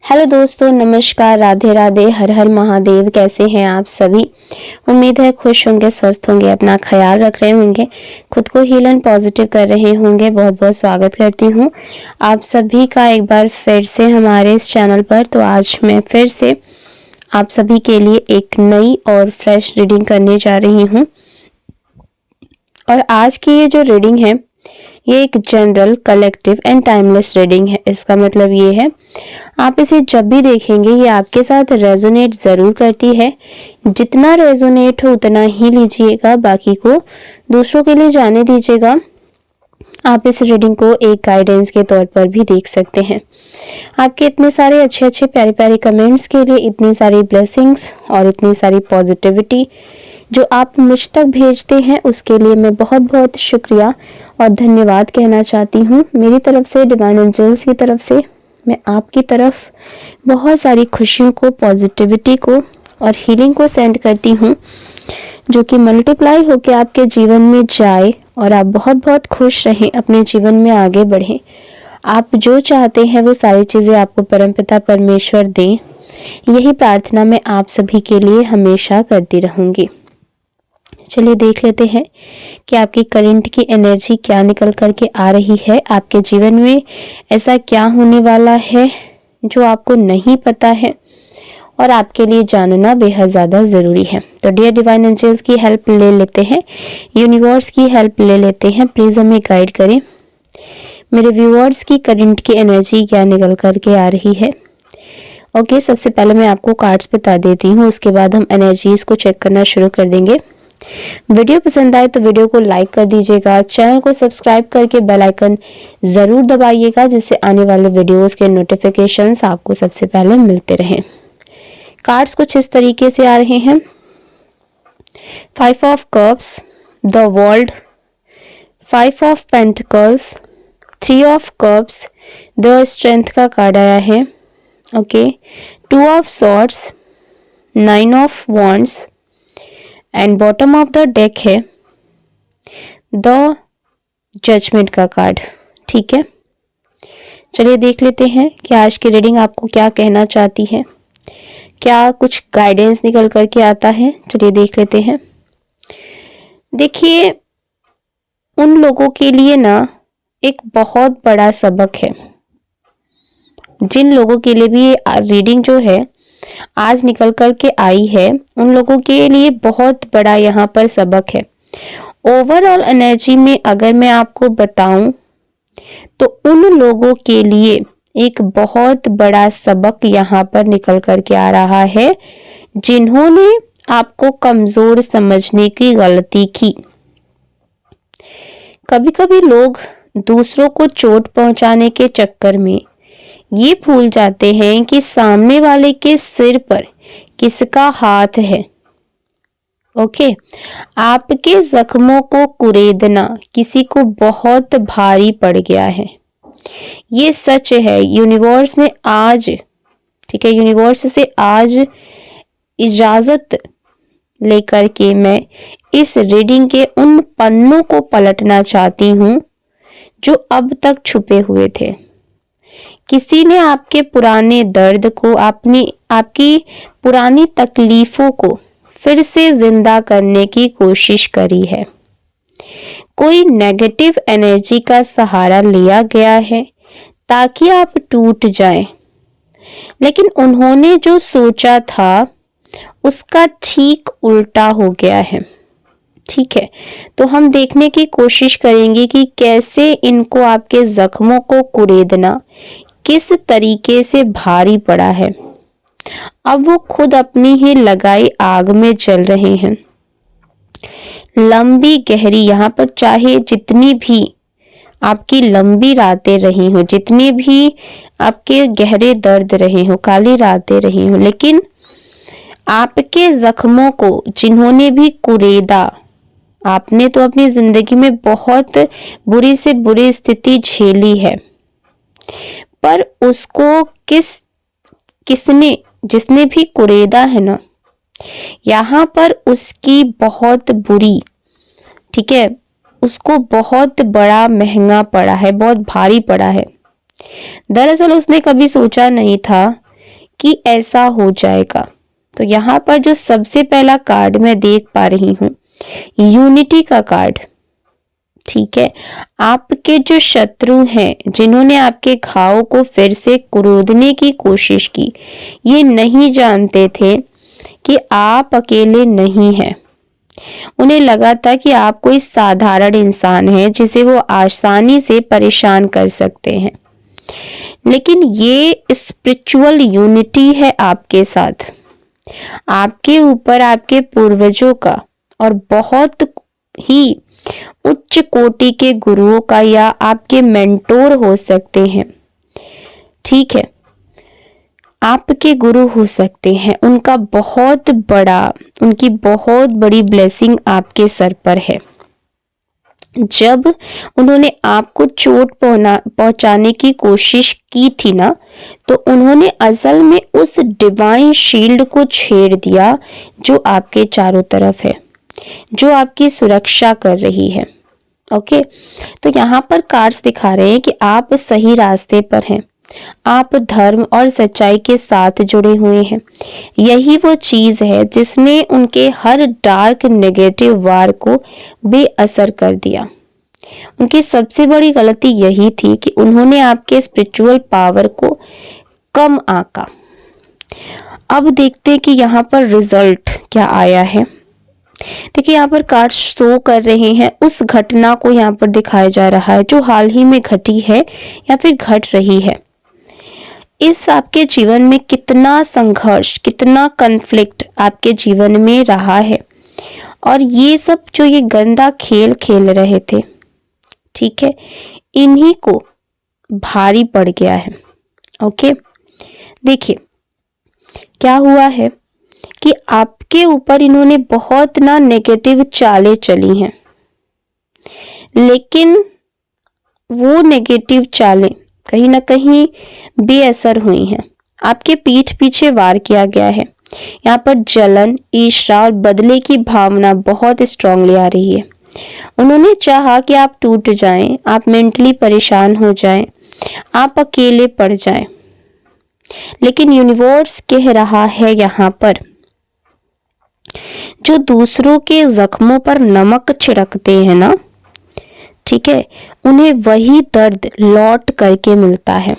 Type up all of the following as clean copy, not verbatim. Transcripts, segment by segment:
Hello दोस्तों, नमस्कार, राधे राधे, हर हर महादेव। कैसे हैं आप सभी? उम्मीद है खुश होंगे, स्वस्थ होंगे, अपना ख्याल रख रहे होंगे, खुद को हील एंड पॉजिटिव कर रहे होंगे। बहुत बहुत स्वागत करती हूँ आप सभी का एक बार फिर से हमारे इस चैनल पर। तो आज मैं फिर से आप सभी के लिए एक नई और फ्रेश रीडिंग करने जा रही हूँ। और आज की ये जो रीडिंग है ये एक general, collective and timeless reading है। इसका मतलब ये है आप इसे जब भी देखेंगे ये आपके साथ रेजोनेट ज़रूर करती है। जितना रेजोनेट हो उतना ही लीजिएगा, बाकी को दूसरों के लिए जाने दीजिएगा। आप इस रीडिंग को एक गाइडेंस के तौर पर भी देख सकते हैं। आपके इतने सारे अच्छे अच्छे प्यारे प्यारे कमेंट्स के लिए, इतनी सारी ब्लेसिंग्स और इतनी सारी पॉजिटिविटी जो आप मुझ तक भेजते हैं, उसके लिए मैं बहुत बहुत शुक्रिया और धन्यवाद कहना चाहती हूँ। मेरी तरफ से, डिवाइन एंजल्स की तरफ से मैं आपकी तरफ बहुत सारी खुशियों को, पॉजिटिविटी को और हीलिंग को सेंड करती हूँ, जो कि मल्टीप्लाई होकर आपके जीवन में जाए और आप बहुत बहुत खुश रहें, अपने जीवन में आगे बढ़ें। आप जो चाहते हैं वो सारी चीज़ें आपको परमपिता परमेश्वर दें। यही प्रार्थना मैं आप सभी के लिए हमेशा करती रहूँगी। चलिए देख लेते हैं कि आपकी करंट की एनर्जी क्या निकल करके आ रही है। आपके जीवन में ऐसा क्या होने वाला है जो आपको नहीं पता है और आपके लिए जानना बेहद ज़्यादा ज़रूरी है। तो डियर डिवाइन एंजल्स की हेल्प ले लेते हैं, यूनिवर्स की हेल्प ले लेते हैं। प्लीज़ हमें गाइड करें। मेरे व्यूअर्स की करंट की एनर्जी क्या निकल करके आ रही है। ओके, सबसे पहले मैं आपको कार्ड्स बता देती हूँ, उसके बाद हम एनर्जीज को चेक करना शुरू कर देंगे। वीडियो पसंद आए तो वीडियो को लाइक कर दीजिएगा, चैनल को सब्सक्राइब करके बेल आइकन जरूर दबाइएगा, जिससे आने वाले वीडियोस के नोटिफिकेशंस आपको सबसे पहले मिलते रहें। कार्ड्स कुछ इस तरीके से आ रहे हैं। 5 of cups, the world, 5 of pentacles, 3 of cups, the strength का कार्ड आया है। Okay, 2 of swords, 9 of wands and bottom of the deck है द जजमेंट का कार्ड। ठीक है, चलिए देख लेते हैं कि आज की रीडिंग आपको क्या कहना चाहती है, क्या कुछ गाइडेंस निकल करके आता है। चलिए देख लेते हैं। देखिए, उन लोगों के लिए ना एक बहुत बड़ा सबक है, जिन लोगों के लिए भी ये रीडिंग जो है आज निकल कर के आई है, उन लोगों के लिए बहुत बड़ा यहाँ पर सबक है। ओवरऑल एनर्जी में अगर मैं आपको बताऊं तो उन लोगों के लिए एक बहुत बड़ा सबक यहाँ पर निकल कर के आ रहा है, जिन्होंने आपको कमजोर समझने की गलती की। कभी कभी लोग दूसरों को चोट पहुंचाने के चक्कर में ये भूल जाते हैं कि सामने वाले के सिर पर किसका हाथ है। ओके, आपके जख्मों को कुरेदना किसी को बहुत भारी पड़ गया है, ये सच है। यूनिवर्स ने आज, ठीक है, यूनिवर्स से आज इजाजत लेकर के मैं इस रीडिंग के उन पन्नों को पलटना चाहती हूँ जो अब तक छुपे हुए थे। किसी ने आपके पुराने दर्द को, आपकी पुरानी तकलीफों को फिर से जिंदा करने की कोशिश करी है। कोई नेगेटिव एनर्जी का सहारा लिया गया है ताकि आप टूट जाएं, लेकिन उन्होंने जो सोचा था उसका ठीक उल्टा हो गया है। ठीक है, तो हम देखने की कोशिश करेंगे कि कैसे इनको, आपके जख्मों को कुरेदना किस तरीके से भारी पड़ा है। अब वो खुद अपनी ही लगाई आग में जल रहे हैं। लंबी गहरी, यहाँ पर चाहे जितनी भी आपकी लंबी रातें रही हो, जितनी भी आपके गहरे दर्द रहे हो, काली रातें रही हो, लेकिन आपके जख्मों को जिन्होंने भी कुरेदा, आपने तो अपनी जिंदगी में बहुत बुरी से बुरी स्थिति झेली है, पर उसको किसने, जिसने भी कुरेदा है ना, यहाँ पर उसकी बहुत बुरी, ठीक है, उसको बहुत बड़ा महंगा पड़ा है, बहुत भारी पड़ा है। दरअसल उसने कभी सोचा नहीं था कि ऐसा हो जाएगा। तो यहाँ पर जो सबसे पहला कार्ड मैं देख पा रही हूँ, यूनिटी का कार्ड। ठीक है, आपके जो शत्रु हैं, जिन्होंने आपके घाव को फिर से कुरेदने की कोशिश की, ये नहीं जानते थे कि आप अकेले नहीं हैं। उन्हें लगा था कि आप कोई साधारण इंसान हैं जिसे वो आसानी से परेशान कर सकते हैं, लेकिन ये स्पिरिचुअल यूनिटी है आपके साथ, आपके ऊपर आपके पूर्वजों का और बहुत ही उच्च कोटि के गुरुओं का, या आपके मेंटोर हो सकते हैं। ठीक है, आपके गुरु हो सकते हैं, उनका बहुत बड़ा, उनकी बहुत बड़ी ब्लेसिंग आपके सर पर है। जब उन्होंने आपको चोट पहुंचाने की कोशिश की थी ना, तो उन्होंने असल में उस डिवाइन शील्ड को छेड़ दिया जो आपके चारों तरफ है, जो आपकी सुरक्षा कर रही है। ओके, तो यहाँ पर कार्ड्स दिखा रहे हैं कि आप सही रास्ते पर हैं, आप धर्म और सच्चाई के साथ जुड़े हुए हैं। यही वो चीज है जिसने उनके हर डार्क नेगेटिव वार को बेअसर कर दिया। उनकी सबसे बड़ी गलती यही थी कि उन्होंने आपके स्पिरिचुअल पावर को कम आंका। अब देखते हैं कि यहाँ पर रिजल्ट क्या आया है। देखिए, यहाँ पर कार्ड शो कर रहे हैं उस घटना को, यहाँ पर दिखाया जा रहा है जो हाल ही में घटी है या फिर घट रही है। इस आपके जीवन में कितना संघर्ष, कितना कन्फ्लिक्ट आपके जीवन में रहा है, और ये सब जो ये गंदा खेल खेल रहे थे, ठीक है, इन्हीं को भारी पड़ गया है। ओके, देखिए क्या हुआ है कि आपके ऊपर इन्होंने बहुत ना नेगेटिव चालें चली हैं, लेकिन वो नेगेटिव चालें कहीं ना कहीं बेअसर हुई हैं। आपके पीठ पीछे वार किया गया है। यहाँ पर जलन, ईर्ष्या और बदले की भावना बहुत स्ट्रांगली आ रही है। उन्होंने चाहा कि आप टूट जाएं, आप मेंटली परेशान हो जाएं, आप अकेले पड़ जाएं, लेकिन यूनिवर्स कह रहा है यहाँ पर, जो दूसरों के जख्मों पर नमक छिड़कते हैं ना, ठीक है, उन्हें वही दर्द लौट करके मिलता है।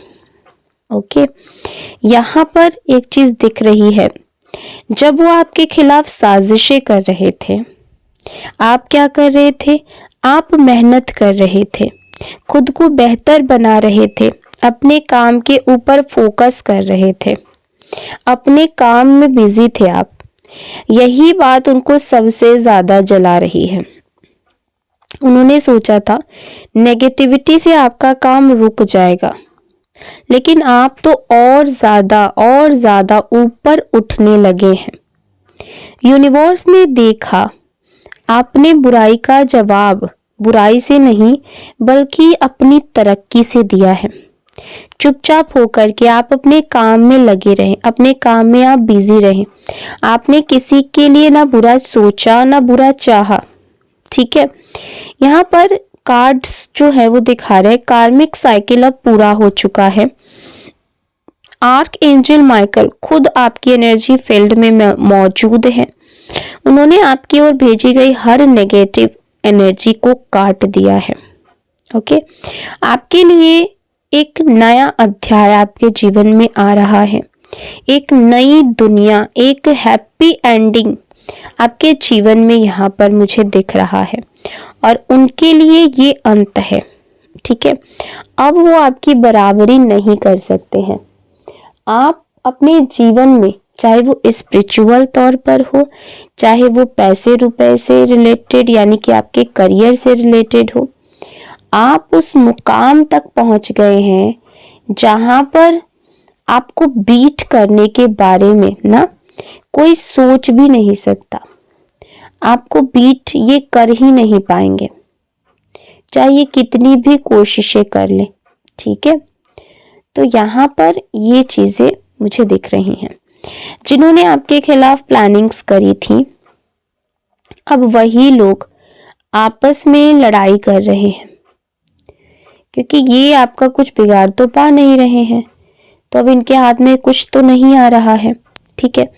ओके, यहाँ पर एक चीज दिख रही है, जब वो आपके खिलाफ साजिशें कर रहे थे, आप क्या कर रहे थे? आप मेहनत कर रहे थे, खुद को बेहतर बना रहे थे, अपने काम के ऊपर फोकस कर रहे थे, अपने काम में बिजी थे आप। यही बात उनको सबसे ज्यादा जला रही है। उन्होंने सोचा था नेगेटिविटी से आपका काम रुक जाएगा, लेकिन आप तो और ज्यादा ऊपर उठने लगे हैं। यूनिवर्स ने देखा आपने बुराई का जवाब बुराई से नहीं बल्कि अपनी तरक्की से दिया है। चुपचाप होकर के आप अपने काम में लगे रहें, अपने काम में आप बिजी रहें। आपने किसी के लिए ना बुरा सोचा ना बुरा चाहा। ठीक है, यहाँ पर कार्ड्स जो है वो दिखा रहे हैं कार्मिक साइकिल अब पूरा हो चुका है। आर्क एंजल माइकल खुद आपकी एनर्जी फील्ड में मौजूद है। उन्होंने आपकी ओर भेजी गई हर नेगेटिव एनर्जी को काट दिया है। ओके, आपके लिए एक नया अध्याय आपके जीवन में आ रहा है। एक नई दुनिया, एक हैप्पी एंडिंग आपके जीवन में यहाँ पर मुझे दिख रहा है, और उनके लिए ये अंत है। ठीक है, अब वो आपकी बराबरी नहीं कर सकते हैं। आप अपने जीवन में, चाहे वो स्पिरिचुअल तौर पर हो, चाहे वो पैसे रुपए से रिलेटेड यानी कि आपके करियर से रिलेटेड हो, आप उस मुकाम तक पहुंच गए हैं जहां पर आपको बीट करने के बारे में ना कोई सोच भी नहीं सकता। आपको बीट ये कर ही नहीं पाएंगे, चाहे ये कितनी भी कोशिशें कर ले। ठीक है, तो यहाँ पर ये चीजें मुझे दिख रही हैं। जिन्होंने आपके खिलाफ प्लानिंग्स करी थी, अब वही लोग आपस में लड़ाई कर रहे हैं, क्योंकि ये आपका कुछ बिगाड़ तो पा नहीं रहे हैं। तो अब इनके हाथ में कुछ तो नहीं आ रहा है। ठीक है,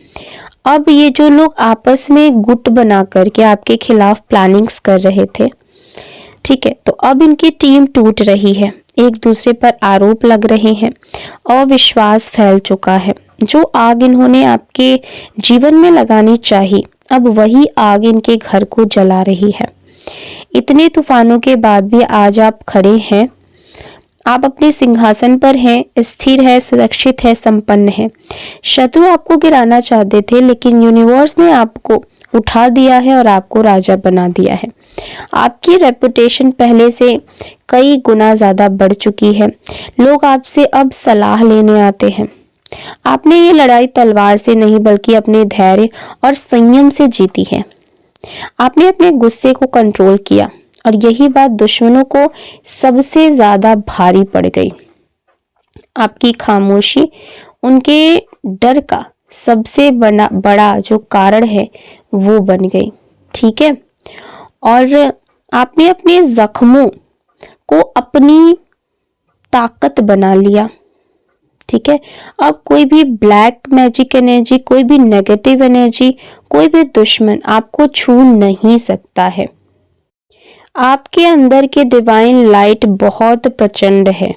अब ये जो लोग आपस में गुट बना करके आपके खिलाफ प्लानिंग्स कर रहे थे, ठीक है, तो अब इनकी टीम टूट रही है, एक दूसरे पर आरोप लग रहे हैं, अविश्वास फैल चुका है। जो आग इन्होंने आपके जीवन में लगानी चाहिए, अब वही आग इनके घर को जला रही है। इतने तूफानों के बाद भी आज आप खड़े हैं, आप अपने सिंहासन पर हैं, स्थिर है, सुरक्षित है, संपन्न है। शत्रु आपको गिराना चाहते थे, लेकिन यूनिवर्स ने आपको उठा दिया है और आपको राजा बना दिया है। आपकी रेपुटेशन पहले से कई गुना ज्यादा बढ़ चुकी है। लोग आपसे अब सलाह लेने आते हैं। आपने ये लड़ाई तलवार से नहीं बल्कि अपने धैर्य और संयम से जीती है। आपने अपने गुस्से को कंट्रोल किया और यही बात दुश्मनों को सबसे ज्यादा भारी पड़ गई। आपकी खामोशी उनके डर का सबसे बड़ा जो कारण है वो बन गई। ठीक है, और आपने अपने जख्मों को अपनी ताकत बना लिया। ठीक है, अब कोई भी ब्लैक मैजिक एनर्जी, कोई भी नेगेटिव एनर्जी, कोई भी दुश्मन आपको छू नहीं सकता है। आपके अंदर के डिवाइन लाइट बहुत प्रचंड है।